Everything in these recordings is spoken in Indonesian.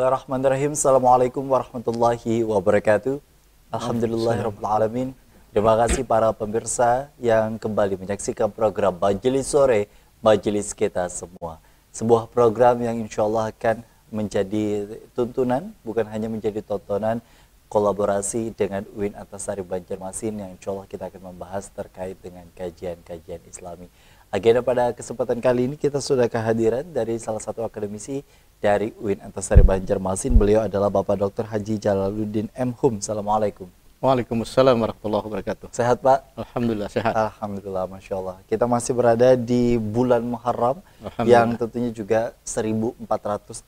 Bismillahirrahmanirrahim. Assalamualaikum warahmatullahi wabarakatuh. Alhamdulillahirrahmanirrahim. Terima kasih para pemirsa yang kembali menyaksikan program Majelis Sore, Majelis Kita Semua. Sebuah program yang insya Allah akan menjadi tuntunan, bukan hanya menjadi tontonan, kolaborasi dengan UIN Antasari Banjarmasin yang insya Allah kita akan membahas terkait dengan kajian-kajian Islami. Agenda pada kesempatan kali ini kita sudah kehadiran dari salah satu akademisi dari UIN Antasari Banjarmasin. Beliau adalah Bapak Dr. Haji Jalaluddin M. Hum. Assalamualaikum. Waalaikumsalam warahmatullahi wabarakatuh. Sehat Pak? Alhamdulillah sehat. Alhamdulillah, Masya Allah. Kita masih berada di bulan Muharram yang tentunya juga 1445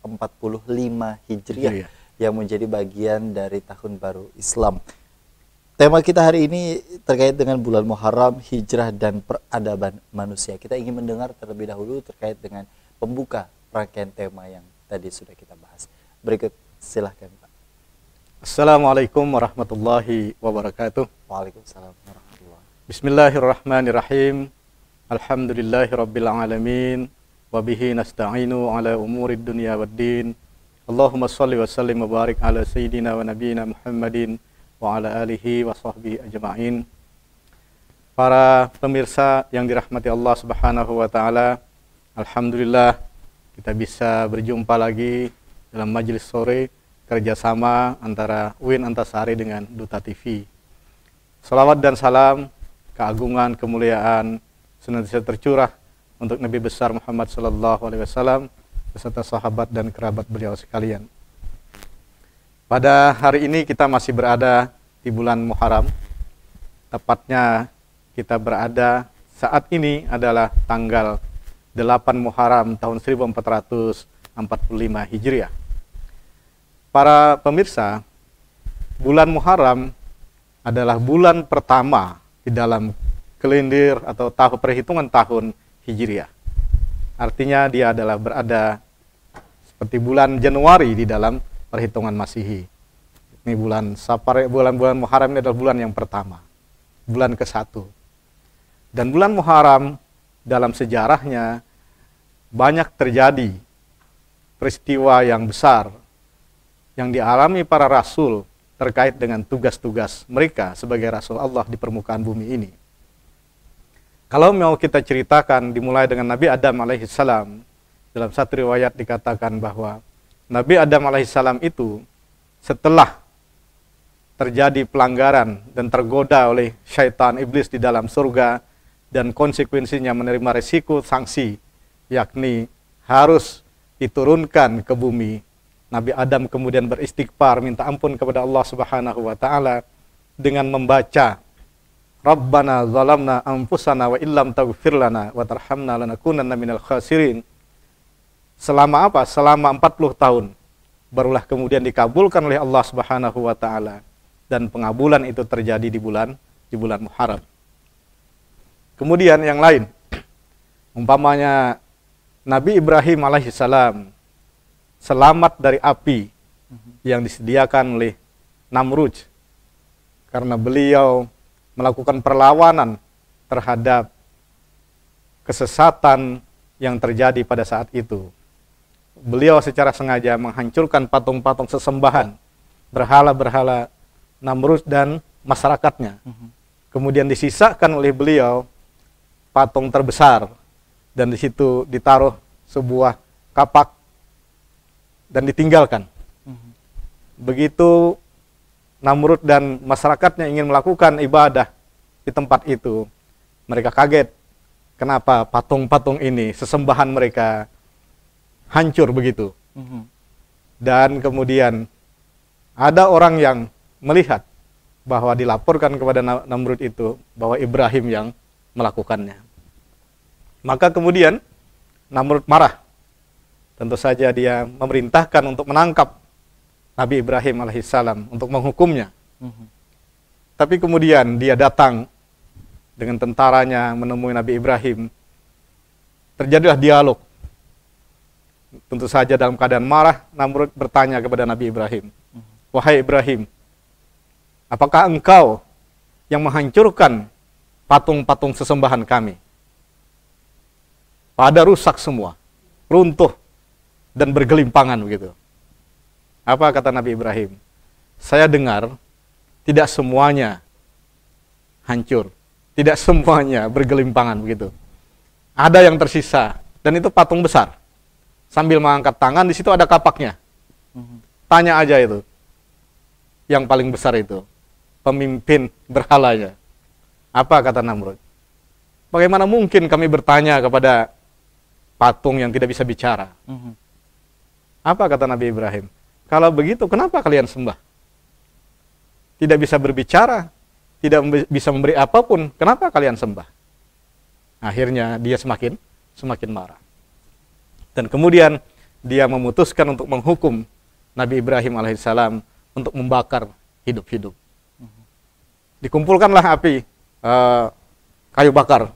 Hijriah yang menjadi bagian dari tahun baru Islam. Tema kita hari ini terkait dengan bulan Muharram, hijrah dan peradaban manusia. Kita ingin mendengar terlebih dahulu terkait dengan pembuka rangkaian tema yang tadi sudah kita bahas. Berikut silahkan Pak. Assalamualaikum warahmatullahi wabarakatuh. Waalaikumsalam warahmatullahi wabarakatuh. Bismillahirrahmanirrahim. Alhamdulillahirabbil alamin wa bihi nasta'inu ala umurid dunya waddin. Allahumma shalli wa sallim wa barik ala sayyidina wa nabiyyina Muhammadin wa ala alihi wa sahbihi ajma'in. Para pemirsa yang dirahmati Allah Subhanahu wa taala, alhamdulillah kita bisa berjumpa lagi dalam majelis sore kerjasama antara UIN Antasari dengan Duta TV. Salawat dan salam, keagungan, kemuliaan senantiasa tercurah untuk Nabi besar Muhammad sallallahu alaihi wasallam beserta sahabat dan kerabat beliau sekalian. Pada hari ini kita masih berada di bulan Muharram. Tepatnya kita berada saat ini adalah tanggal 8 Muharram tahun 1445 Hijriah. Para pemirsa, bulan Muharram adalah bulan pertama di dalam kalender atau tahun perhitungan tahun Hijriah. Artinya dia adalah berada seperti bulan Januari di dalam perhitungan Masehi. Ini bulan Safar, bulan Muharram ini adalah bulan yang pertama, bulan ke-1. Dan bulan Muharram dalam sejarahnya banyak terjadi peristiwa yang besar yang dialami para rasul terkait dengan tugas-tugas mereka sebagai rasul Allah di permukaan bumi ini. Kalau mau kita ceritakan dimulai dengan Nabi Adam alaihissalam, dalam satu riwayat dikatakan bahwa Nabi Adam alaihissalam itu setelah terjadi pelanggaran dan tergoda oleh syaitan iblis di dalam surga dan konsekuensinya menerima resiko sanksi, yakni harus diturunkan ke bumi, Nabi Adam kemudian beristighfar, minta ampun kepada Allah Subhanahu wa taala dengan membaca Rabbana zalamna anfusana wa illam taghfir lana wa tarhamna lanakunanna minal khasirin. Selama apa? Selama 40 tahun. Barulah kemudian dikabulkan oleh Allah Subhanahu wa taala dan pengabulan itu terjadi di bulan Muharram. Kemudian yang lain, umpamanya Nabi Ibrahim alaihissalam selamat dari api yang disediakan oleh Namrud karena beliau melakukan perlawanan terhadap kesesatan yang terjadi pada saat itu. Beliau secara sengaja menghancurkan patung-patung sesembahan berhala-berhala Namrud dan masyarakatnya. Kemudian disisakan oleh beliau patung terbesar dan di situ ditaruh sebuah kapak dan ditinggalkan. Begitu Namrud dan masyarakatnya ingin melakukan ibadah di tempat itu, mereka kaget kenapa patung-patung ini, sesembahan mereka hancur begitu. Dan kemudian ada orang yang melihat bahwa dilaporkan kepada Namrud itu bahwa Ibrahim yang melakukannya. Maka kemudian Namrud marah. Tentu saja dia memerintahkan untuk menangkap Nabi Ibrahim alaihissalam untuk menghukumnya. Tapi kemudian dia datang dengan tentaranya menemui Nabi Ibrahim. Terjadilah dialog. Tentu saja dalam keadaan marah, Namrud bertanya kepada Nabi Ibrahim, "Wahai Ibrahim, apakah engkau yang menghancurkan patung-patung sesembahan kami? Pada rusak semua, runtuh dan bergelimpangan begitu." Apa kata Nabi Ibrahim? Saya dengar tidak semuanya hancur, tidak semuanya bergelimpangan begitu. Ada yang tersisa, dan itu patung besar. Sambil mengangkat tangan, di situ ada kapaknya. Tanya aja itu, yang paling besar itu, pemimpin berhalanya. Apa kata Namrud? Bagaimana mungkin kami bertanya kepada patung yang tidak bisa bicara? Apa kata Nabi Ibrahim? Kalau begitu, kenapa kalian sembah? Tidak bisa berbicara, tidak bisa memberi apapun, kenapa kalian sembah? Akhirnya dia semakin marah. Dan kemudian dia memutuskan untuk menghukum Nabi Ibrahim alaihissalam untuk membakar hidup-hidup. Dikumpulkanlah api, kayu bakar,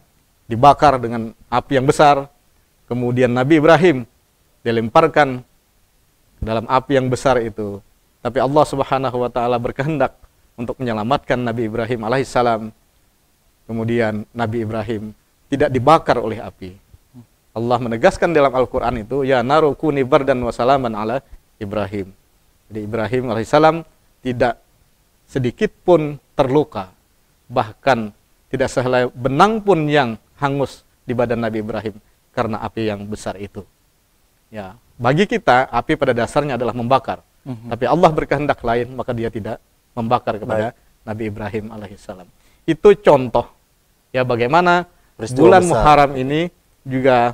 dibakar dengan api yang besar. Kemudian Nabi Ibrahim dilemparkan ke dalam api yang besar itu. Tapi Allah Subhanahu wa taala berkehendak untuk menyelamatkan Nabi Ibrahim alaihissalam. Kemudian Nabi Ibrahim tidak dibakar oleh api. Allah menegaskan dalam Al-Quran itu, ya naru kuni bardan wa salaman ala Ibrahim. Jadi Ibrahim alaihissalam tidak sedikit pun terluka. Bahkan tidak sehelai benang pun yang hangus di badan Nabi Ibrahim karena api yang besar itu. Ya, bagi kita api pada dasarnya adalah membakar. Tapi Allah berkehendak lain, maka dia tidak membakar kepada Nabi Ibrahim alaihissalam. Itu contoh ya bagaimana bulan Muharram ini juga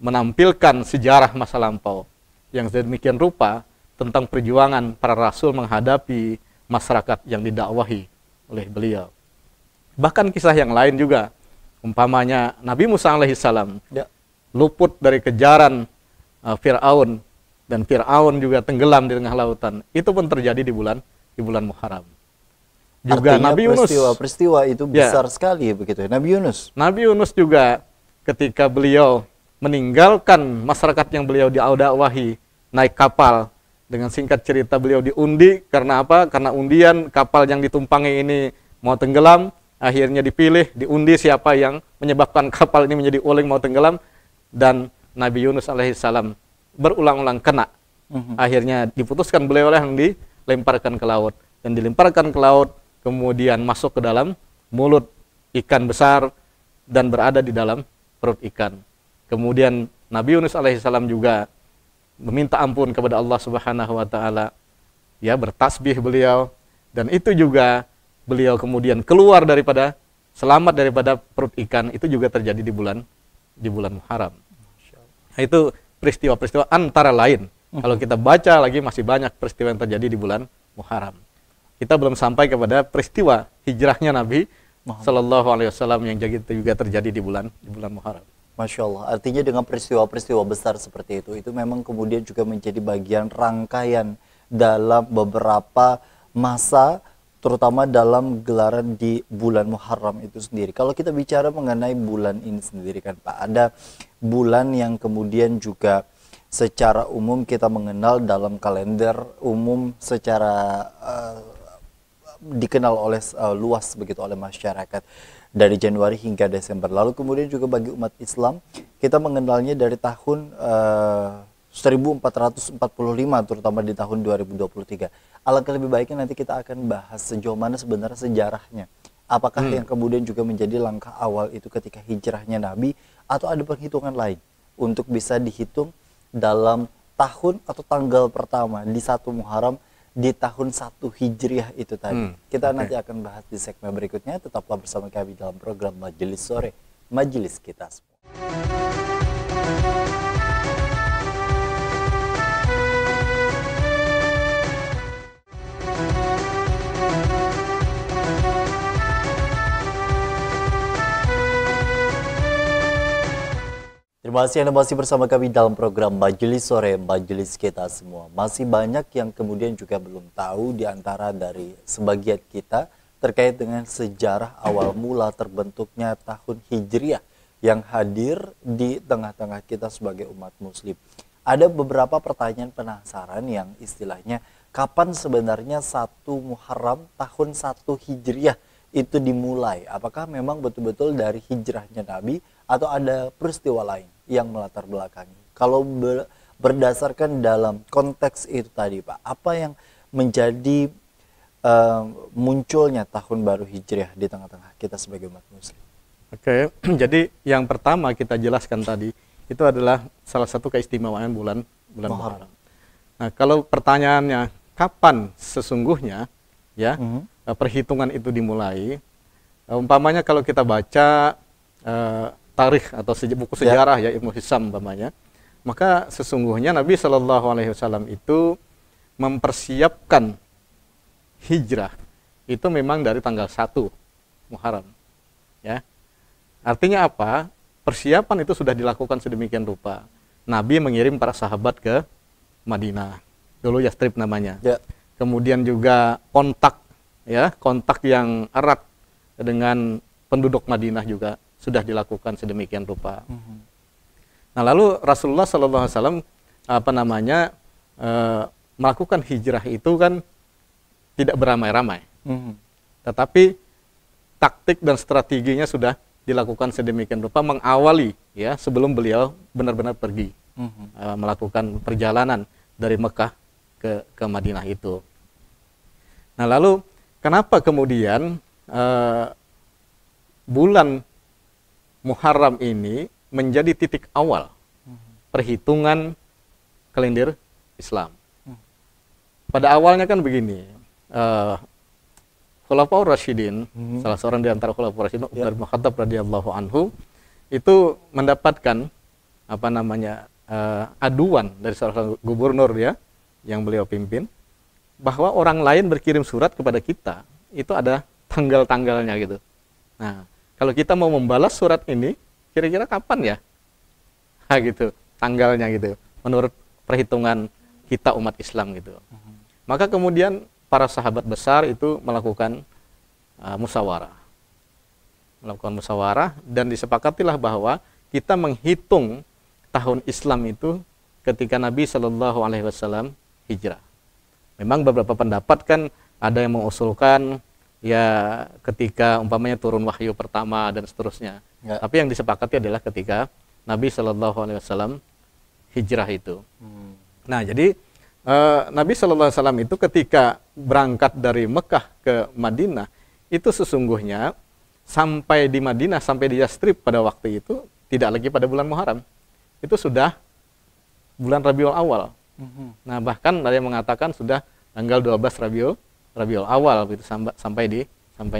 menampilkan sejarah masa lampau yang sedemikian rupa tentang perjuangan para rasul menghadapi masyarakat yang didakwahi oleh beliau. Bahkan kisah yang lain juga, umpamanya Nabi Musa alaihissalam luput dari kejaran Fir'aun, dan Fir'aun juga tenggelam di tengah lautan. Itu pun terjadi di bulan Muharram. Juga artinya Nabi Yunus, peristiwa itu besar sekali begitu ya. Nabi Yunus juga ketika beliau meninggalkan masyarakat yang beliau dakwahi, naik kapal, dengan singkat cerita beliau diundi. Karena apa? Karena undian kapal yang ditumpangi ini mau tenggelam. Akhirnya dipilih, diundi siapa yang menyebabkan kapal ini menjadi oleng mau tenggelam, dan Nabi Yunus alaihissalam berulang-ulang kena. Akhirnya diputuskan beliau yang dilemparkan ke laut, dan dilemparkan ke laut kemudian masuk ke dalam mulut ikan besar dan berada di dalam perut ikan. Kemudian Nabi Yunus alaihissalam juga meminta ampun kepada Allah Subhanahu wa taala, ya, bertasbih beliau, dan itu juga beliau kemudian keluar daripada, selamat daripada perut ikan. Itu juga terjadi di bulan Muharram. Nah, itu peristiwa-peristiwa antara lain. Kalau kita baca lagi masih banyak peristiwa yang terjadi di bulan Muharram. Kita belum sampai kepada peristiwa hijrahnya Nabi Sallallahu Alaihi Wasallam yang juga terjadi di bulan Muharram. Masya Allah, artinya dengan peristiwa-peristiwa besar seperti itu memang kemudian juga menjadi bagian rangkaian dalam beberapa masa, terutama dalam gelaran di bulan Muharram itu sendiri. Kalau kita bicara mengenai bulan ini sendiri kan Pak, ada bulan yang kemudian juga secara umum kita mengenal dalam kalender umum secara dikenal oleh luas begitu oleh masyarakat dari Januari hingga Desember. Lalu kemudian juga bagi umat Islam kita mengenalnya dari tahun 1445 terutama di tahun 2023. Alangkah lebih baiknya nanti kita akan bahas sejauh mana sebenarnya sejarahnya. Apakah yang kemudian juga menjadi langkah awal itu ketika hijrahnya Nabi, atau ada perhitungan lain untuk bisa dihitung dalam tahun atau tanggal pertama di 1 Muharram di tahun 1 Hijriah itu tadi. Kita nanti akan bahas di segmen berikutnya. Tetaplah bersama kami dalam program Majelis Sore, Majelis Kita Semua. Terima kasih Anda masih bersama kami dalam program Majelis Sore, Majelis Kita Semua. Masih banyak yang kemudian juga belum tahu di antara dari sebagian kita terkait dengan sejarah awal mula terbentuknya tahun Hijriah yang hadir di tengah-tengah kita sebagai umat muslim. Ada beberapa pertanyaan penasaran yang istilahnya kapan sebenarnya 1 Muharram tahun 1 Hijriah itu dimulai? Apakah memang betul-betul dari hijrahnya Nabi atau ada peristiwa lain yang melatar belakangi? Kalau berdasarkan dalam konteks itu tadi Pak, apa yang menjadi munculnya tahun baru Hijriah di tengah-tengah kita sebagai umat muslim? Oke, jadi yang pertama kita jelaskan tadi itu adalah salah satu keistimewaan bulan Muharram. Nah, kalau pertanyaannya kapan sesungguhnya ya perhitungan itu dimulai, umpamanya kalau kita baca tarikh atau buku sejarah ya Ibnu Hisham umpamanya, maka sesungguhnya Nabi Shallallahu Alaihi Wasallam itu mempersiapkan hijrah itu memang dari tanggal 1 Muharram ya. Artinya apa? Persiapan itu sudah dilakukan sedemikian rupa. Nabi mengirim para sahabat ke Madinah. Dulu Yastrib namanya. Ya. Kemudian juga kontak yang erat dengan penduduk Madinah juga sudah dilakukan sedemikian rupa. Nah, lalu Rasulullah Sallallahu Alaihi Wasallam melakukan hijrah itu kan tidak beramai-ramai, tetapi taktik dan strateginya sudah dilakukan sedemikian rupa mengawali ya sebelum beliau benar-benar pergi melakukan perjalanan dari Mekah ke Madinah itu. Nah, lalu kenapa kemudian bulan Muharram ini menjadi titik awal perhitungan kalender Islam? Pada awalnya kan begini. Khulafaur Rasyidin, salah seorang di antara Khulafaur Rasyidin, Umar bin Khattab radhiyallahu anhu, itu mendapatkan aduan dari salah gubernur ya yang beliau pimpin, bahwa orang lain berkirim surat kepada kita itu ada tanggal-tanggalnya gitu. Nah, kalau kita mau membalas surat ini, kira-kira kapan ya? Gitu, tanggalnya gitu, menurut perhitungan kita umat Islam gitu. Maka kemudian para sahabat besar itu melakukan musyawarah. Dan disepakatilah bahwa kita menghitung tahun Islam itu ketika Nabi Shallallahu Alaihi Wasallam hijrah. Memang beberapa pendapat kan ada yang mengusulkan ya ketika umpamanya turun wahyu pertama dan seterusnya. Ya. Tapi yang disepakati adalah ketika Nabi Shallallahu Alaihi Wasallam hijrah itu. Nah, jadi Nabi Shallallahu Alaihi Wasallam itu ketika berangkat dari Mekah ke Madinah itu sesungguhnya sampai di Madinah, sampai di Yastrib pada waktu itu tidak lagi pada bulan Muharram, itu sudah bulan Rabiul Awal. Nah, bahkan ada yang mengatakan sudah tanggal 12 Rabiul Awal gitu sampai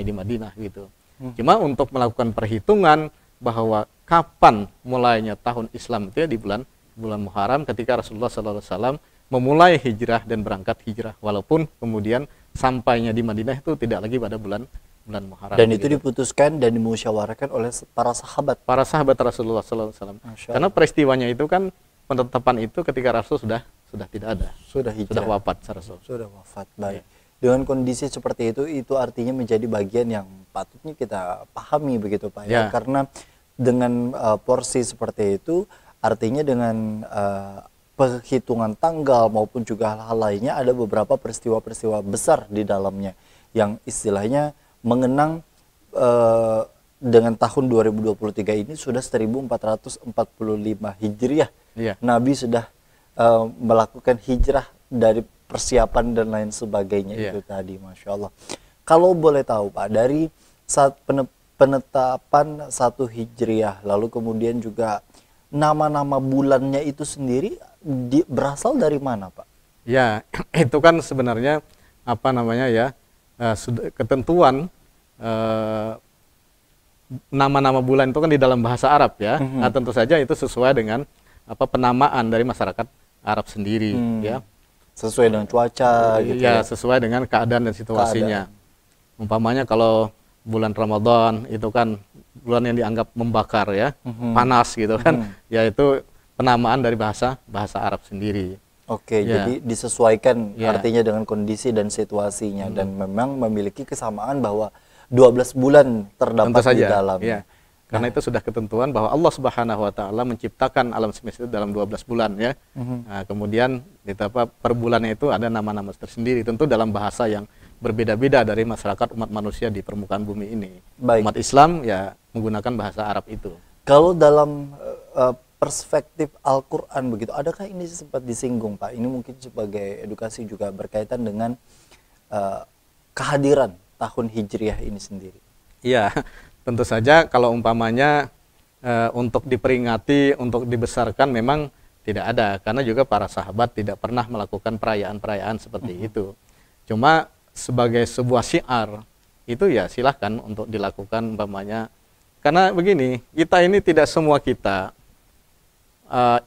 di Madinah gitu. Cuma untuk melakukan perhitungan bahwa kapan mulainya tahun Islam itu ya di bulan Muharram ketika Rasulullah Sallallahu Alaihi Wasallam memulai hijrah dan berangkat hijrah, walaupun kemudian sampainya di Madinah itu tidak lagi pada bulan Muharram. Dan itu diputuskan dan dimusyawarahkan oleh para sahabat Rasulullah Sallallahu Alaihi Wasallam. Karena peristiwanya itu kan penetapan itu ketika Rasul sudah tidak ada, sudah wafat Rasul. Sudah wafat. Baik. Dengan kondisi seperti itu artinya menjadi bagian yang patutnya kita pahami begitu Pak ya. Karena dengan porsi seperti itu artinya dengan perhitungan tanggal maupun juga hal-hal lainnya ada beberapa peristiwa-peristiwa besar di dalamnya yang istilahnya mengenang dengan tahun 2023 ini sudah 1445 Hijriah. Nabi sudah melakukan hijrah dari persiapan dan lain sebagainya itu tadi, Masya Allah. Kalau boleh tahu Pak, dari saat penetapan 1 Hijriah lalu kemudian juga nama-nama bulannya itu sendiri berasal dari mana Pak? Ya, itu kan sebenarnya ketentuan nama-nama bulan itu kan di dalam bahasa Arab ya. Nah, tentu saja itu sesuai dengan penamaan dari masyarakat Arab sendiri ya. Sesuai dengan cuaca gitu ya. Sesuai dengan keadaan dan situasinya. Umpamanya kalau bulan Ramadan itu kan bulan yang dianggap membakar ya, panas gitu kan. Ya itu penamaan dari bahasa Arab sendiri. Oke, jadi disesuaikan artinya dengan kondisi dan situasinya dan memang memiliki kesamaan bahwa 12 bulan terdapat di dalamnya. Karena itu sudah ketentuan bahwa Allah Subhanahu wa taala menciptakan alam semesta itu dalam 12 bulan ya. Nah, kemudian per bulannya itu ada nama-nama tersendiri, tentu dalam bahasa yang berbeda-beda dari masyarakat umat manusia di permukaan bumi ini. Baik. Umat Islam ya menggunakan bahasa Arab itu. Kalau dalam perspektif Al-Quran begitu. Adakah ini sempat disinggung Pak? Ini mungkin sebagai edukasi juga berkaitan dengan kehadiran tahun Hijriah ini sendiri. Iya, tentu saja kalau umpamanya untuk diperingati, untuk dibesarkan memang tidak ada, karena juga para sahabat tidak pernah melakukan perayaan-perayaan seperti itu. Cuma sebagai sebuah syiar itu ya silahkan untuk dilakukan umpamanya, karena begini, kita ini tidak semua kita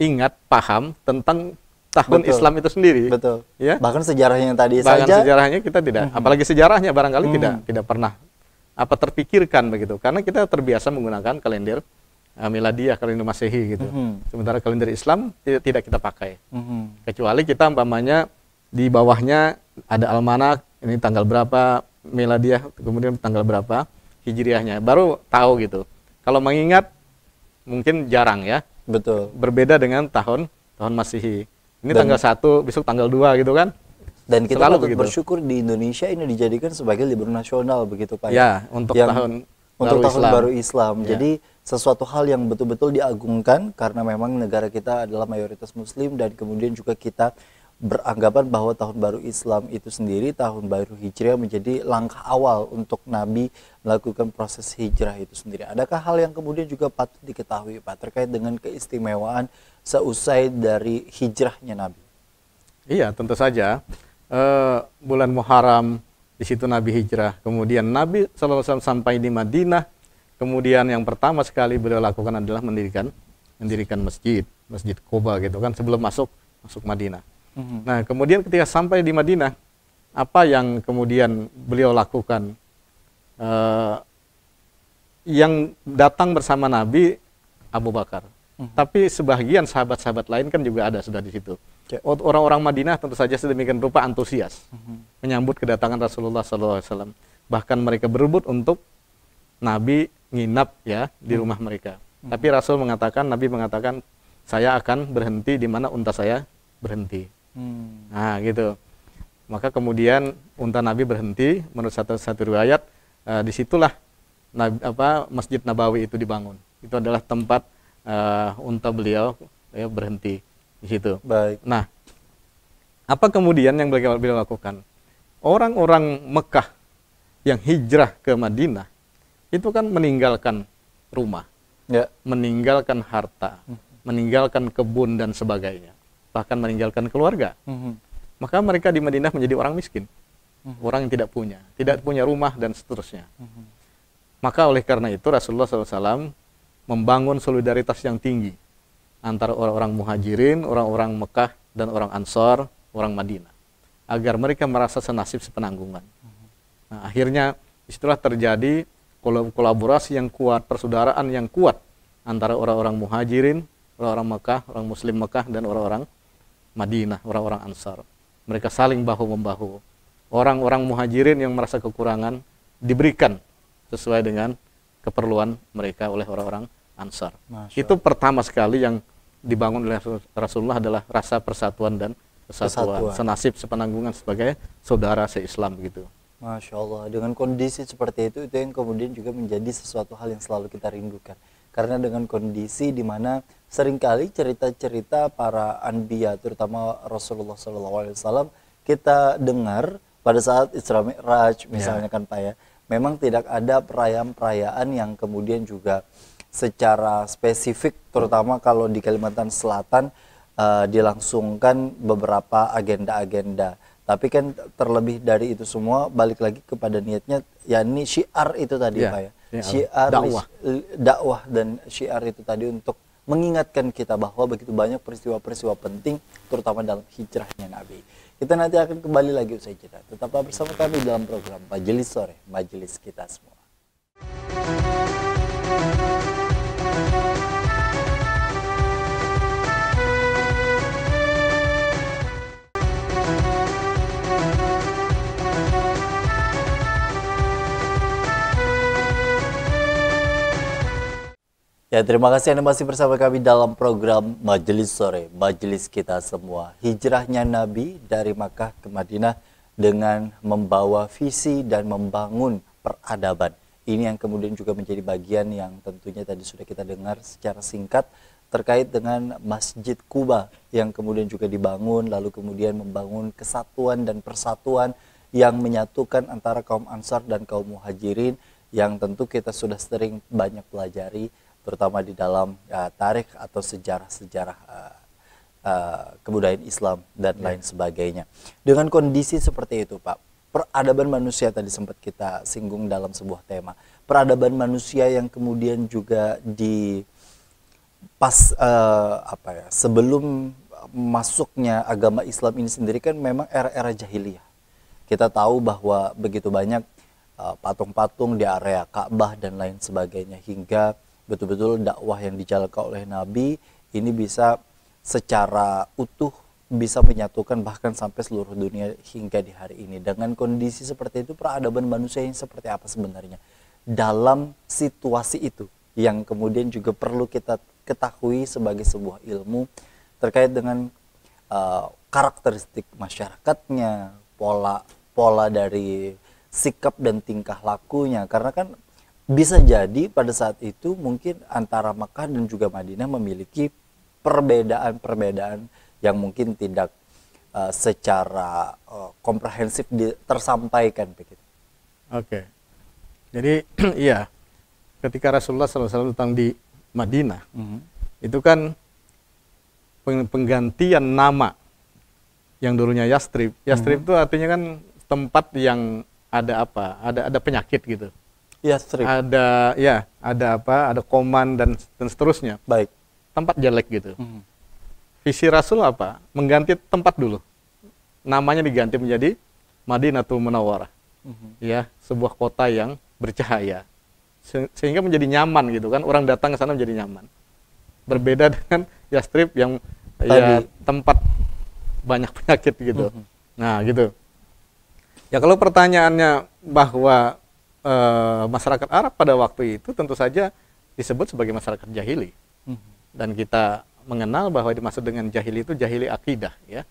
ingat, paham tentang tahun Betul. Islam itu sendiri. Betul. Ya? Bahkan sejarahnya yang tadi Bahkan saja. sejarahnya kita tidak, apalagi sejarahnya barangkali tidak pernah terpikirkan begitu, karena kita terbiasa menggunakan kalender miladiah, kalender Masehi gitu. Sementara kalender Islam tidak kita pakai. Kecuali kita umpamanya di bawahnya ada almanak, ini tanggal berapa miladiah, kemudian tanggal berapa hijriahnya, baru tahu gitu. Kalau mengingat mungkin jarang ya. Betul. Berbeda dengan tahun Masehi. Ini Dan tanggal 1, besok tanggal 2 gitu kan. Dan kita Selalu patut begitu. bersyukur di Indonesia ini dijadikan sebagai libur nasional begitu Pak. Ya, untuk tahun baru Islam. Ya. Jadi sesuatu hal yang betul-betul diagungkan karena memang negara kita adalah mayoritas Muslim, dan kemudian juga kita beranggapan bahwa tahun baru Islam itu sendiri, tahun baru Hijriah, menjadi langkah awal untuk Nabi melakukan proses hijrah itu sendiri. Adakah hal yang kemudian juga patut diketahui Pak terkait dengan keistimewaan seusai dari hijrahnya Nabi? Iya, tentu saja. Bulan Muharram, di situ Nabi hijrah. Kemudian Nabi SAW sampai di Madinah. Kemudian yang pertama sekali beliau lakukan adalah mendirikan masjid Quba gitu kan, sebelum masuk Madinah. Nah, kemudian ketika sampai di Madinah, apa yang kemudian beliau lakukan? Yang datang bersama Nabi Abu Bakar. Tapi sebagian sahabat-sahabat lain kan juga ada sudah di situ. Orang-orang Madinah tentu saja sedemikian rupa antusias menyambut kedatangan Rasulullah SAW. Bahkan mereka berebut untuk Nabi nginap ya di rumah mereka. Tapi Nabi mengatakan, saya akan berhenti di mana unta saya berhenti. Nah gitu. Maka kemudian unta Nabi berhenti, menurut satu riwayat disitulah Masjid Nabawi itu dibangun. Itu adalah tempat unta beliau ya, berhenti di situ. Baik. Nah, apa kemudian yang beliau lakukan? Orang-orang Mekah yang hijrah ke Madinah itu kan meninggalkan rumah, Ya. meninggalkan harta, meninggalkan kebun dan sebagainya, bahkan meninggalkan keluarga. Maka mereka di Madinah menjadi orang miskin, orang yang tidak punya rumah dan seterusnya. Maka oleh karena itu Rasulullah SAW membangun solidaritas yang tinggi antara orang-orang muhajirin, orang-orang Mekah, dan orang Ansor, orang Madinah, agar mereka merasa senasib sepenanggungan. Nah, akhirnya disitulah terjadi kolaborasi yang kuat, persaudaraan yang kuat antara orang-orang muhajirin, orang-orang Mekah, orang Muslim Mekah, dan orang-orang Madinah, orang-orang Ansar. Mereka saling bahu-membahu. Orang-orang muhajirin yang merasa kekurangan diberikan sesuai dengan keperluan mereka oleh orang-orang Ansar. Itu pertama sekali yang dibangun oleh Rasulullah adalah rasa persatuan dan kesatuan, senasib sepenanggungan sebagai saudara se-Islam begitu. Masya Allah, dengan kondisi seperti itu yang kemudian juga menjadi sesuatu hal yang selalu kita rindukan. Karena dengan kondisi di mana seringkali cerita-cerita para anbiya, terutama Rasulullah SAW, kita dengar pada saat Isra Mi'raj misalnya kan Pak ya, memang tidak ada perayaan-perayaan yang kemudian juga secara spesifik, terutama kalau di Kalimantan Selatan dilangsungkan beberapa agenda-agenda. Tapi kan terlebih dari itu semua balik lagi kepada niatnya, yakni syiar itu tadi Pak ya. Syiar dakwah dan syiar itu tadi untuk mengingatkan kita bahwa begitu banyak peristiwa-peristiwa penting terutama dalam hijrahnya Nabi. Kita nanti akan kembali lagi usai jeda. Tetaplah bersama kami dalam program Majelis Sore, Majelis Kita Semua. Ya, terima kasih Anda masih bersama kami dalam program Majelis Sore, Majelis Kita Semua. Hijrahnya Nabi dari Makkah ke Madinah dengan membawa visi dan membangun peradaban. Ini yang kemudian juga menjadi bagian yang tentunya tadi sudah kita dengar secara singkat terkait dengan Masjid Quba yang kemudian juga dibangun, lalu kemudian membangun kesatuan dan persatuan yang menyatukan antara kaum Ansar dan kaum Muhajirin, yang tentu kita sudah sering banyak pelajari, terutama di dalam tarikh atau sejarah-sejarah kebudayaan Islam dan lain sebagainya. Dengan kondisi seperti itu, Pak, peradaban manusia tadi sempat kita singgung dalam sebuah tema. Peradaban manusia yang kemudian juga sebelum masuknya agama Islam ini sendiri kan memang era-era jahiliyah. Kita tahu bahwa begitu banyak patung-patung di area Ka'bah dan lain sebagainya, hingga betul-betul dakwah yang dijalankan oleh Nabi ini bisa secara utuh bisa menyatukan bahkan sampai seluruh dunia hingga di hari ini. Dengan kondisi seperti itu, peradaban manusia yang seperti apa sebenarnya dalam situasi itu yang kemudian juga perlu kita ketahui sebagai sebuah ilmu terkait dengan karakteristik masyarakatnya, pola dari sikap dan tingkah lakunya. Karena kan bisa jadi pada saat itu mungkin antara Makkah dan juga Madinah memiliki perbedaan-perbedaan yang mungkin tidak secara komprehensif tersampaikan begitu. Oke. Jadi iya, ketika Rasulullah SAW datang di Madinah, itu kan penggantian nama yang dulunya Yastrib. Yastrib itu artinya kan tempat yang ada apa? Ada penyakit gitu. Yastrib. Ada koman dan seterusnya. Baik. Tempat jelek gitu. Visi Rasul apa? Mengganti tempat dulu. Namanya diganti menjadi Madinatul Munawwarah. Ya, sebuah kota yang bercahaya. Sehingga menjadi nyaman gitu kan. Orang datang ke sana menjadi nyaman. Berbeda dengan Yastrib yang ya tempat banyak penyakit gitu. Nah, gitu. Ya kalau pertanyaannya bahwa masyarakat Arab pada waktu itu tentu saja disebut sebagai masyarakat jahili. Dan kita mengenal bahwa dimaksud dengan jahili itu jahili akidah, ya.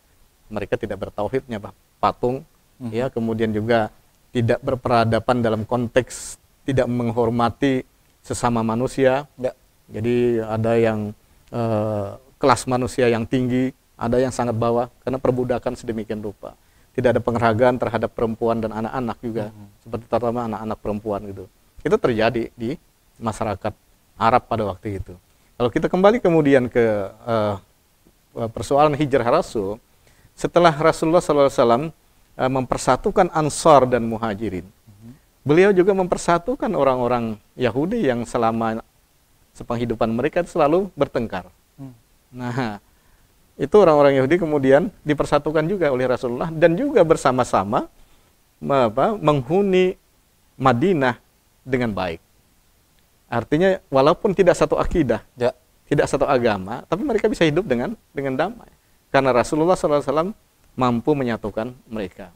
Mereka tidak bertauhid, nyembah patung, ya, kemudian juga tidak berperadaban dalam konteks tidak menghormati sesama manusia. Ya. Jadi ada yang kelas manusia yang tinggi, ada yang sangat bawah karena perbudakan sedemikian rupa. Tidak ada penghargaan terhadap perempuan dan anak-anak juga, seperti terutama anak-anak perempuan gitu. Itu terjadi di masyarakat Arab pada waktu itu. Kalau kita kembali kemudian ke persoalan hijrah Rasul, setelah Rasulullah SAW mempersatukan Ansar dan Muhajirin, beliau juga mempersatukan orang-orang Yahudi yang selama sepenghidupan mereka itu selalu bertengkar. Nah, itu orang-orang Yahudi kemudian dipersatukan juga oleh Rasulullah dan juga bersama-sama menghuni Madinah dengan baik. Artinya walaupun tidak satu akidah, tidak satu agama, tapi mereka bisa hidup dengan damai. Karena Rasulullah SAW mampu menyatukan mereka.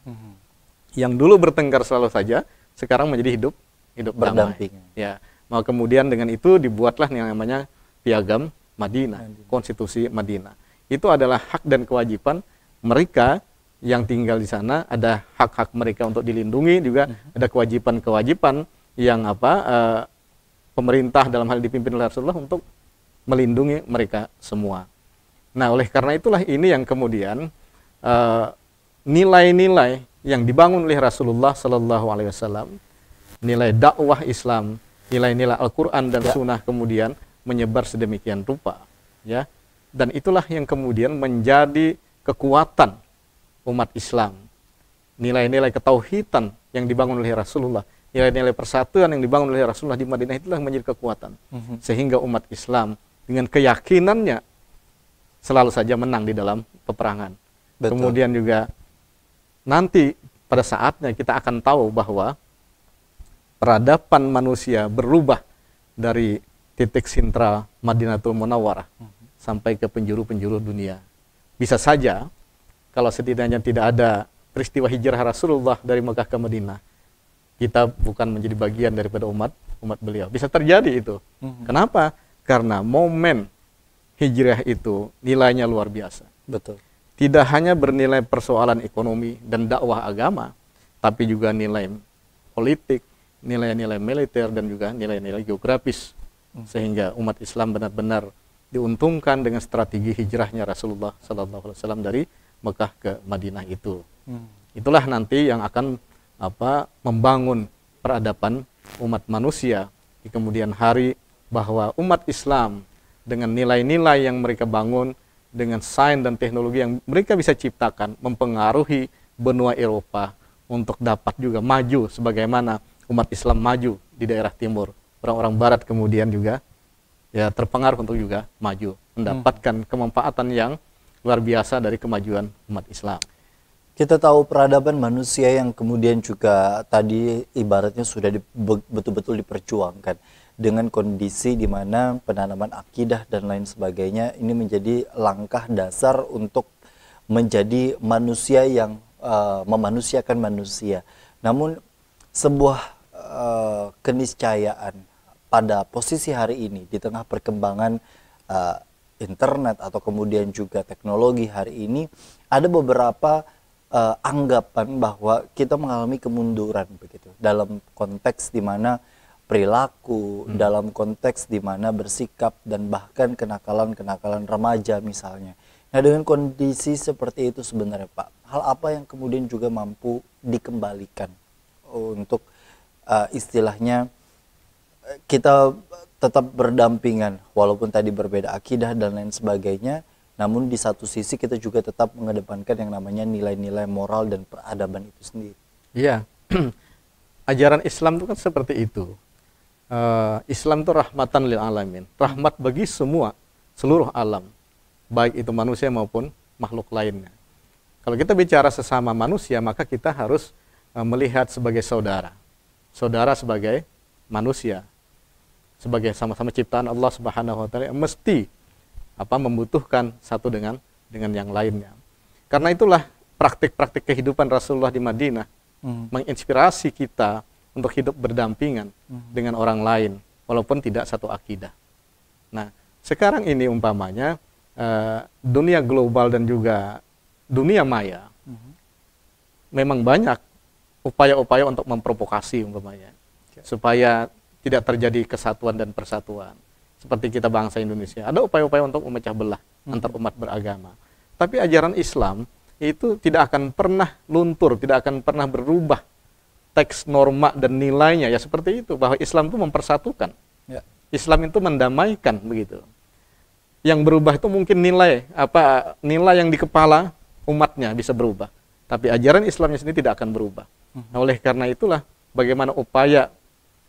Yang dulu bertengkar selalu saja, sekarang menjadi hidup damai. Ya, maka kemudian dengan itu dibuatlah yang namanya Piagam Madinah, Konstitusi Madinah. Itu adalah hak dan kewajiban mereka yang tinggal di sana, ada hak-hak mereka untuk dilindungi, juga ada kewajiban-kewajiban yang pemerintah dalam hal dipimpin oleh Rasulullah untuk melindungi mereka semua. Nah, oleh karena itulah ini yang kemudian nilai-nilai yang dibangun oleh Rasulullah SAW, nilai dakwah Islam, nilai-nilai Al-Quran dan Sunnah kemudian menyebar sedemikian rupa, ya. Dan itulah yang kemudian menjadi kekuatan umat Islam. Nilai-nilai ketauhidan yang dibangun oleh Rasulullah, nilai-nilai persatuan yang dibangun oleh Rasulullah di Madinah itulah menjadi kekuatan. Sehingga umat Islam dengan keyakinannya selalu saja menang di dalam peperangan. Betul. Kemudian juga nanti pada saatnya kita akan tahu bahwa peradaban manusia berubah dari titik sentral Madinatul Munawwarah sampai ke penjuru-penjuru dunia. Bisa saja kalau setidaknya tidak ada peristiwa hijrah Rasulullah dari Mekah ke Madinah, kita bukan menjadi bagian daripada umat beliau. Bisa terjadi itu. Kenapa? Karena momen hijrah itu nilainya luar biasa. Betul. Tidak hanya bernilai persoalan ekonomi dan dakwah agama, tapi juga nilai politik, nilai-nilai militer, dan juga nilai-nilai geografis. Sehingga umat Islam benar-benar diuntungkan dengan strategi hijrahnya Rasulullah SAW dari Mekah ke Madinah itu. Itulah nanti yang akan membangun peradaban umat manusia di kemudian hari, bahwa umat Islam dengan nilai-nilai yang mereka bangun, dengan sains dan teknologi yang mereka bisa ciptakan, mempengaruhi benua Eropa untuk dapat juga maju sebagaimana umat Islam maju di daerah timur. Orang-orang barat kemudian juga ya terpengaruh untuk juga maju, mendapatkan kemanfaatan yang luar biasa dari kemajuan umat Islam. Kita tahu peradaban manusia yang kemudian juga tadi ibaratnya sudah betul-betul diperjuangkan dengan kondisi di mana penanaman akidah dan lain sebagainya ini menjadi langkah dasar untuk menjadi manusia yang memanusiakan manusia. Namun sebuah keniscayaan pada posisi hari ini di tengah perkembangan internet atau kemudian juga teknologi hari ini, ada beberapa anggapan bahwa kita mengalami kemunduran begitu dalam konteks di mana perilaku, dalam konteks di mana bersikap dan bahkan kenakalan-kenakalan remaja misalnya. Nah, dengan kondisi seperti itu sebenarnya Pak, hal apa yang kemudian juga mampu dikembalikan untuk istilahnya kita tetap berdampingan walaupun tadi berbeda akidah dan lain sebagainya, namun di satu sisi kita juga tetap mengedepankan yang namanya nilai-nilai moral dan peradaban itu sendiri. Iya, ajaran Islam itu kan seperti itu. Islam itu rahmatan lil alamin, rahmat bagi semua, seluruh alam, baik itu manusia maupun makhluk lainnya. Kalau kita bicara sesama manusia, maka kita harus melihat sebagai saudara. Saudara sebagai manusia, sebagai sama-sama ciptaan Allah Subhanahu wa taala, yang mesti membutuhkan satu dengan yang lainnya. Karena itulah praktik-praktik kehidupan Rasulullah di Madinah menginspirasi kita untuk hidup berdampingan dengan orang lain walaupun tidak satu akidah. Nah, sekarang ini umpamanya dunia global dan juga dunia maya memang banyak upaya-upaya untuk memprovokasi umpamanya supaya tidak terjadi kesatuan dan persatuan. Seperti kita bangsa Indonesia, ada upaya-upaya untuk memecah belah antar umat beragama. Tapi ajaran Islam itu tidak akan pernah luntur, tidak akan pernah berubah teks, norma, dan nilainya. Ya seperti itu, bahwa Islam itu mempersatukan. Ya. Islam itu mendamaikan, begitu. Yang berubah itu mungkin nilai yang di kepala umatnya bisa berubah. Tapi ajaran Islamnya sendiri tidak akan berubah. Nah, oleh karena itulah, bagaimana upaya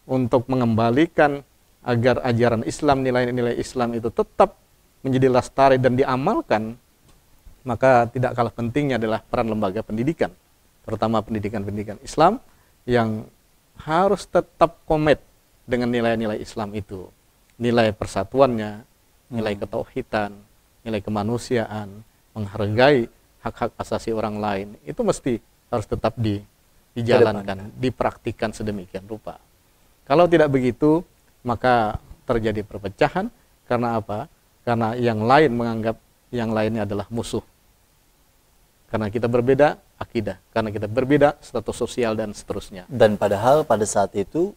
untuk mengembalikan agar ajaran Islam, nilai-nilai Islam itu tetap menjadi lestari dan diamalkan, maka tidak kalah pentingnya adalah peran lembaga pendidikan, terutama pendidikan-pendidikan Islam yang harus tetap komit dengan nilai-nilai Islam itu. Nilai persatuannya, nilai ketauhidan, nilai kemanusiaan, menghargai hak-hak asasi orang lain, itu mesti harus tetap dijalankan, dipraktikkan sedemikian rupa. Kalau tidak begitu, maka terjadi perpecahan. Karena apa? Karena yang lain menganggap yang lainnya adalah musuh. Karena kita berbeda akidah, karena kita berbeda status sosial dan seterusnya. Dan padahal pada saat itu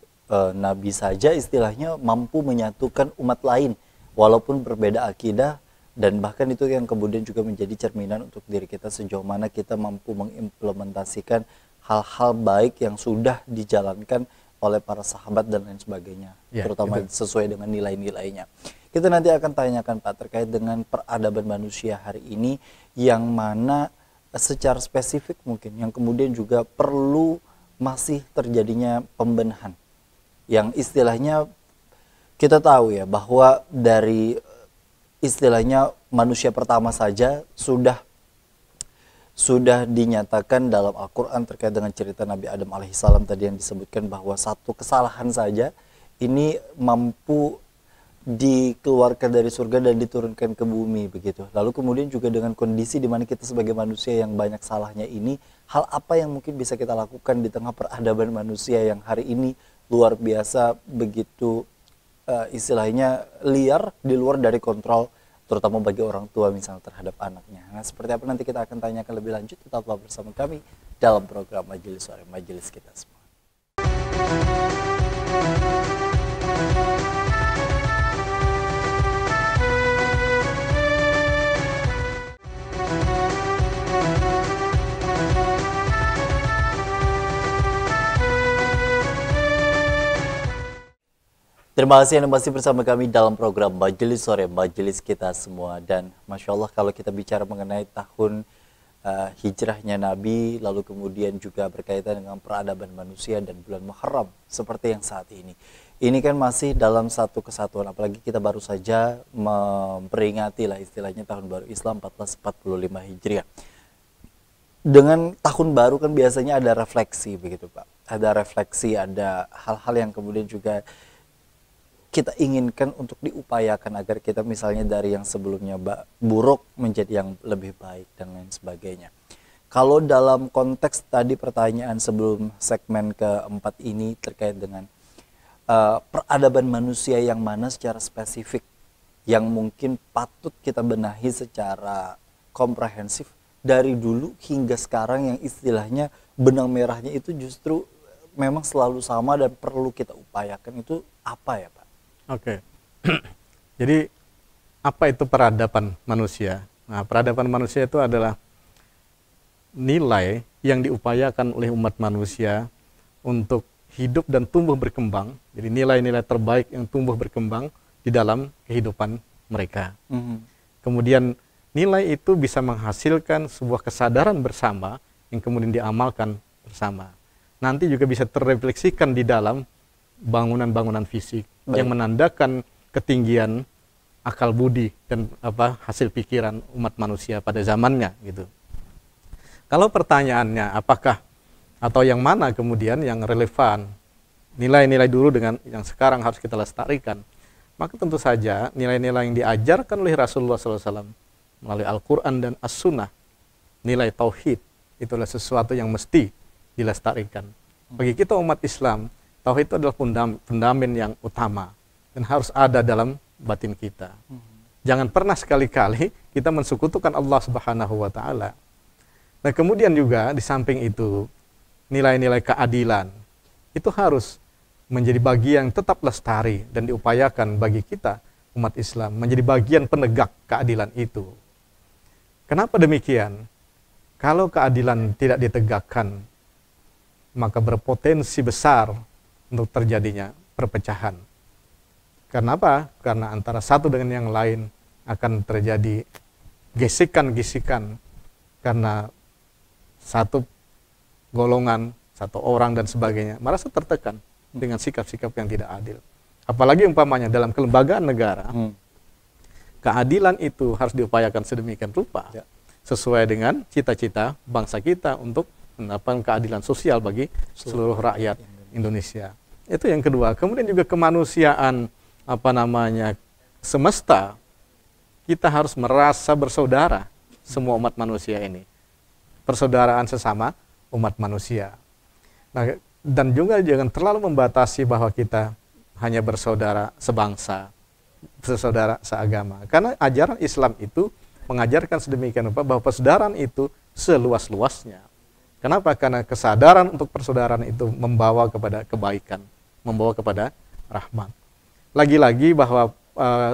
Nabi saja istilahnya mampu menyatukan umat lain walaupun berbeda akidah, dan bahkan itu yang kemudian juga menjadi cerminan untuk diri kita sejauh mana kita mampu mengimplementasikan hal-hal baik yang sudah dijalankan oleh para sahabat dan lain sebagainya, terutama sesuai dengan nilai-nilainya. Kita nanti akan tanyakan Pak terkait dengan peradaban manusia hari ini, yang mana secara spesifik mungkin yang kemudian juga perlu masih terjadinya pembenahan, yang istilahnya kita tahu ya bahwa dari istilahnya manusia pertama saja sudah dinyatakan dalam Al-Quran terkait dengan cerita Nabi Adam alaihissalam tadi, yang disebutkan bahwa satu kesalahan saja ini mampu dikeluarkan dari surga dan diturunkan ke bumi begitu. Lalu kemudian juga dengan kondisi di mana kita sebagai manusia yang banyak salahnya ini, hal apa yang mungkin bisa kita lakukan di tengah peradaban manusia yang hari ini luar biasa begitu istilahnya liar, di luar dari kontrol, terutama bagi orang tua misalnya terhadap anaknya. Nah, seperti apa nanti kita akan tanyakan lebih lanjut. Tetaplah bersama kami dalam program Majelis Sore, Majelis Kita Semua. Terima kasih Anda masih bersama kami dalam program Majelis Sore, Majelis Kita Semua. Dan Masya Allah kalau kita bicara mengenai tahun hijrahnya Nabi, lalu kemudian juga berkaitan dengan peradaban manusia dan bulan Muharram seperti yang saat ini. Ini kan masih dalam satu kesatuan, apalagi kita baru saja memperingati lah istilahnya tahun baru Islam 1445 Hijriah. Dengan tahun baru kan biasanya ada refleksi begitu Pak. Ada refleksi, ada hal-hal yang kemudian juga kita inginkan untuk diupayakan agar kita misalnya dari yang sebelumnya buruk menjadi yang lebih baik dan lain sebagainya. Kalau dalam konteks tadi pertanyaan sebelum segmen keempat ini terkait dengan peradaban manusia yang mana secara spesifik yang mungkin patut kita benahi secara komprehensif dari dulu hingga sekarang yang istilahnya benang merahnya itu justru memang selalu sama dan perlu kita upayakan, itu apa ya Pak? Oke. Jadi apa itu peradaban manusia? Nah, peradaban manusia itu adalah nilai yang diupayakan oleh umat manusia untuk hidup dan tumbuh berkembang. Jadi nilai-nilai terbaik yang tumbuh berkembang di dalam kehidupan mereka. Kemudian nilai itu bisa menghasilkan sebuah kesadaran bersama yang kemudian diamalkan bersama. Nanti juga bisa terrefleksikan di dalam bangunan-bangunan fisik. Baik. Yang menandakan ketinggian akal budi dan hasil pikiran umat manusia pada zamannya gitu. Kalau pertanyaannya apakah atau yang mana kemudian yang relevan, nilai-nilai dulu dengan yang sekarang harus kita lestarikan, maka tentu saja nilai-nilai yang diajarkan oleh Rasulullah SAW melalui Al-Quran dan As-Sunnah, nilai tauhid, itulah sesuatu yang mesti dilestarikan. Bagi kita umat Islam, tauhid itu adalah fundament yang utama dan harus ada dalam batin kita. Jangan pernah sekali-kali kita mensekutukan Allah Subhanahu wa taala. Nah, kemudian juga di samping itu nilai-nilai keadilan itu harus menjadi bagian yang tetap lestari dan diupayakan bagi kita umat Islam menjadi bagian penegak keadilan itu. Kenapa demikian? Kalau keadilan tidak ditegakkan, maka berpotensi besar untuk terjadinya perpecahan. Kenapa? Karena antara satu dengan yang lain akan terjadi gesekan-gesekan karena satu golongan, satu orang dan sebagainya merasa tertekan dengan sikap-sikap yang tidak adil. Apalagi umpamanya dalam kelembagaan negara, keadilan itu harus diupayakan sedemikian rupa sesuai dengan cita-cita bangsa kita untuk mendapatkan keadilan sosial bagi seluruh rakyat Indonesia. Itu yang kedua. Kemudian juga kemanusiaan semesta. Kita harus merasa bersaudara semua umat manusia ini. Persaudaraan sesama umat manusia. Nah, dan juga jangan terlalu membatasi bahwa kita hanya bersaudara sebangsa, bersaudara seagama. Karena ajaran Islam itu mengajarkan sedemikian rupa bahwa persaudaraan itu seluas-luasnya. Kenapa? Karena kesadaran untuk persaudaraan itu membawa kepada kebaikan, membawa kepada rahmat. Lagi-lagi bahwa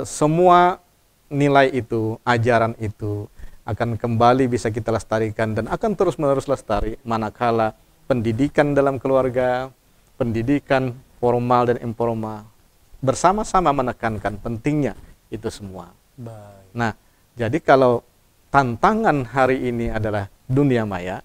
semua nilai itu, ajaran itu akan kembali bisa kita lestarikan dan akan terus-menerus lestari manakala pendidikan dalam keluarga, pendidikan formal dan informal bersama-sama menekankan pentingnya itu semua. Baik. Nah, jadi kalau tantangan hari ini adalah dunia maya,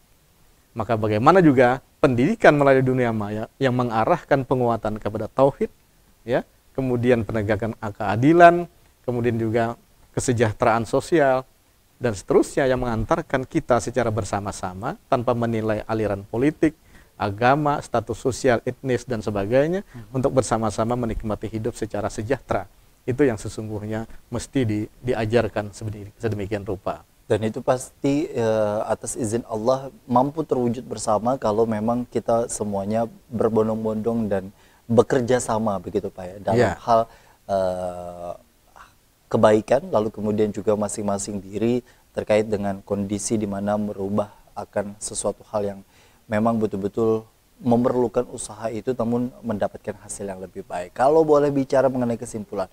maka bagaimana juga pendidikan melalui dunia maya yang mengarahkan penguatan kepada tauhid, ya, kemudian penegakan keadilan, kemudian juga kesejahteraan sosial, dan seterusnya yang mengantarkan kita secara bersama-sama tanpa menilai aliran politik, agama, status sosial, etnis, dan sebagainya untuk bersama-sama menikmati hidup secara sejahtera. Itu yang sesungguhnya mesti diajarkan sedemikian rupa. Dan itu pasti atas izin Allah mampu terwujud bersama kalau memang kita semuanya berbondong-bondong dan bekerja sama begitu Pak ya, dalam hal kebaikan, lalu kemudian juga masing-masing diri terkait dengan kondisi di mana merubah akan sesuatu hal yang memang betul-betul memerlukan usaha itu namun mendapatkan hasil yang lebih baik. Kalau boleh bicara mengenai kesimpulan,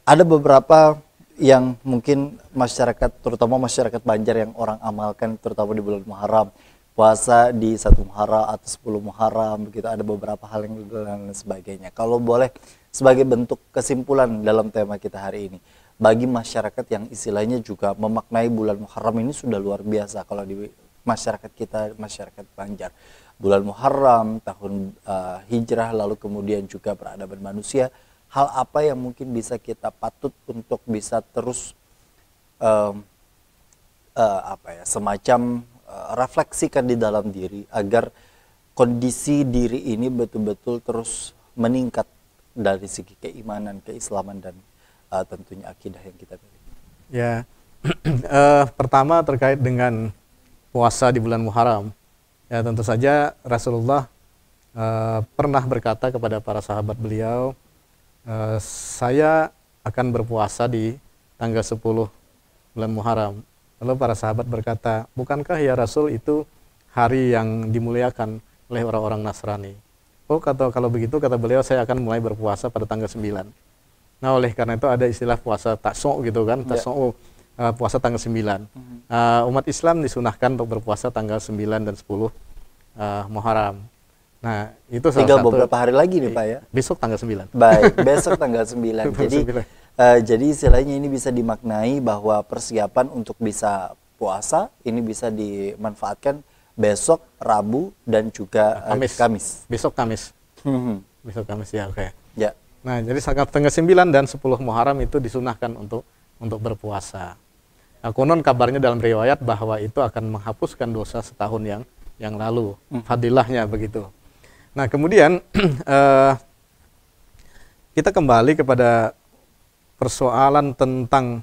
ada beberapa yang mungkin masyarakat, terutama masyarakat Banjar yang orang amalkan terutama di bulan Muharram, puasa di 1 Muharram atau 10 Muharram begitu, ada beberapa hal yang dan sebagainya. Kalau boleh sebagai bentuk kesimpulan dalam tema kita hari ini, bagi masyarakat yang istilahnya juga memaknai bulan Muharram ini sudah luar biasa kalau di masyarakat kita, masyarakat Banjar. Bulan Muharram, tahun hijrah, lalu kemudian juga peradaban manusia. Hal apa yang mungkin bisa kita patut untuk bisa terus semacam refleksikan di dalam diri agar kondisi diri ini betul-betul terus meningkat dari segi keimanan, keislaman, dan tentunya akidah yang kita miliki. Ya, pertama terkait dengan puasa di bulan Muharram. Ya, tentu saja Rasulullah pernah berkata kepada para sahabat beliau, saya akan berpuasa di tanggal 10 bulan Muharram. Lalu para sahabat berkata, bukankah ya Rasul itu hari yang dimuliakan oleh orang-orang Nasrani? Oh, kalau begitu kata beliau, saya akan mulai berpuasa pada tanggal 9. Nah, oleh karena itu ada istilah puasa tasawuf gitu kan, tasawuf, puasa tanggal 9. Umat Islam disunahkan untuk berpuasa tanggal 9 dan 10 Muharram. Nah, itu salah tinggal satu. Beberapa hari lagi nih Pak ya. Besok tanggal 9. Baik, besok tanggal 9. Jadi istilahnya ini bisa dimaknai bahwa persiapan untuk bisa puasa ini bisa dimanfaatkan besok, Rabu, dan juga Kamis. Besok Kamis. Besok Kamis ya, oke. Ya. Nah, jadi tanggal 9 dan 10 Muharram itu disunahkan untuk berpuasa. Nah, konon kabarnya dalam riwayat bahwa itu akan menghapuskan dosa setahun yang lalu. Fadilahnya begitu. Nah, kemudian kita kembali kepada persoalan tentang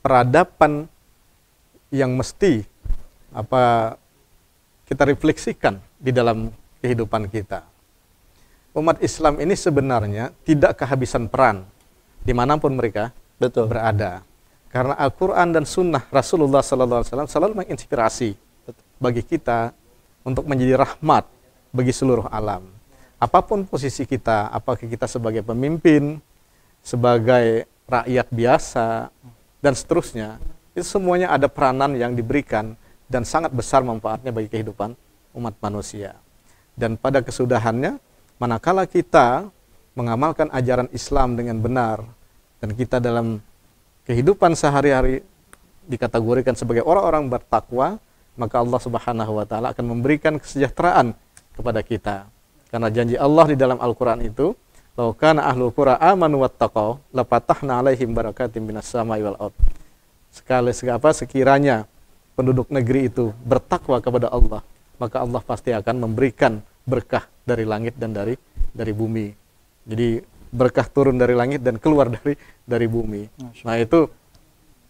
peradaban yang mesti kita refleksikan di dalam kehidupan kita. Umat Islam ini sebenarnya tidak kehabisan peran dimanapun mereka berada. Karena Al-Quran dan Sunnah Rasulullah SAW selalu menginspirasi bagi kita untuk menjadi rahmat bagi seluruh alam. Apapun posisi kita, apakah kita sebagai pemimpin, sebagai rakyat biasa, dan seterusnya, itu semuanya ada peranan yang diberikan dan sangat besar manfaatnya bagi kehidupan umat manusia. Dan pada kesudahannya, manakala kita mengamalkan ajaran Islam dengan benar, dan kita dalam kehidupan sehari-hari dikategorikan sebagai orang-orang bertakwa, maka Allah Subhanahu wa Ta'ala akan memberikan kesejahteraan kepada kita. Karena janji Allah di dalam Al-Quran itu, "Lau kana ahlul qura amanu wattaqau lafatahna 'alaihim barakatim minas samai wal ardh." Sekiranya penduduk negeri itu bertakwa kepada Allah, maka Allah pasti akan memberikan berkah dari langit dan dari bumi. Jadi berkah turun dari langit dan keluar dari bumi. Nah, itu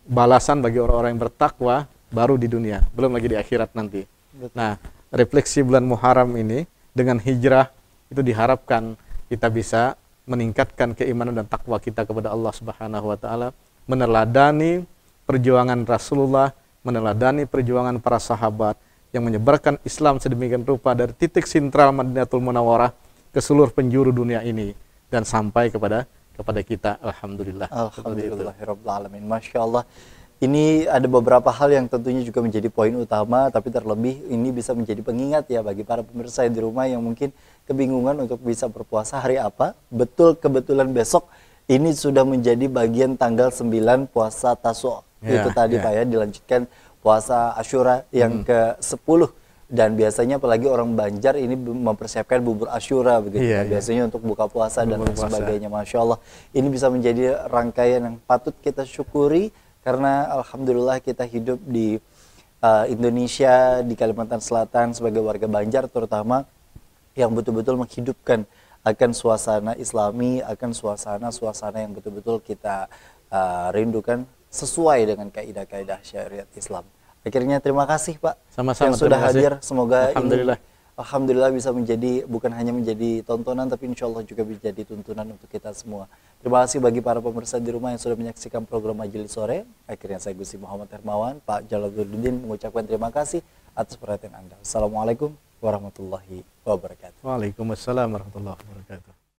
balasan bagi orang-orang yang bertakwa baru di dunia, belum lagi di akhirat nanti. Nah, refleksi bulan Muharram ini dengan hijrah itu diharapkan kita bisa meningkatkan keimanan dan takwa kita kepada Allah Subhanahu wa Ta'ala, meneladani perjuangan Rasulullah, meneladani perjuangan para sahabat yang menyebarkan Islam sedemikian rupa dari titik sentral Madinatul Munawwarah ke seluruh penjuru dunia ini dan sampai kepada kita. Alhamdulillah. Alhamdulillahirabbil alamin. Masya Allah. Ini ada beberapa hal yang tentunya juga menjadi poin utama, tapi terlebih ini bisa menjadi pengingat ya bagi para pemirsa di rumah yang mungkin kebingungan untuk bisa berpuasa hari apa. Kebetulan besok ini sudah menjadi bagian tanggal 9 puasa Tasuk. Itu tadi Pak ya, dilanjutkan puasa Asyura yang ke-10. Dan biasanya apalagi orang Banjar ini mempersiapkan bubur Asyura begitu. Biasanya untuk buka puasa dan sebagainya. Masya Allah. Ini bisa menjadi rangkaian yang patut kita syukuri. Karena alhamdulillah kita hidup di Indonesia, di Kalimantan Selatan sebagai warga Banjar terutama yang betul-betul menghidupkan akan suasana Islami, akan suasana yang betul-betul kita rindukan sesuai dengan kaidah-kaidah syariat Islam. Akhirnya terima kasih Pak Sama-sama, yang sudah hadir. Semoga Alhamdulillah. Alhamdulillah bisa menjadi, bukan hanya menjadi tontonan, tapi insya Allah juga menjadi tuntunan untuk kita semua. Terima kasih bagi para pemirsa di rumah yang sudah menyaksikan program Majelis Sore. Akhirnya saya Gusti Muhammad Hermawan, Pak Jalaluddin mengucapkan terima kasih atas perhatian Anda. Assalamualaikum warahmatullahi wabarakatuh. Waalaikumsalam warahmatullahi wabarakatuh.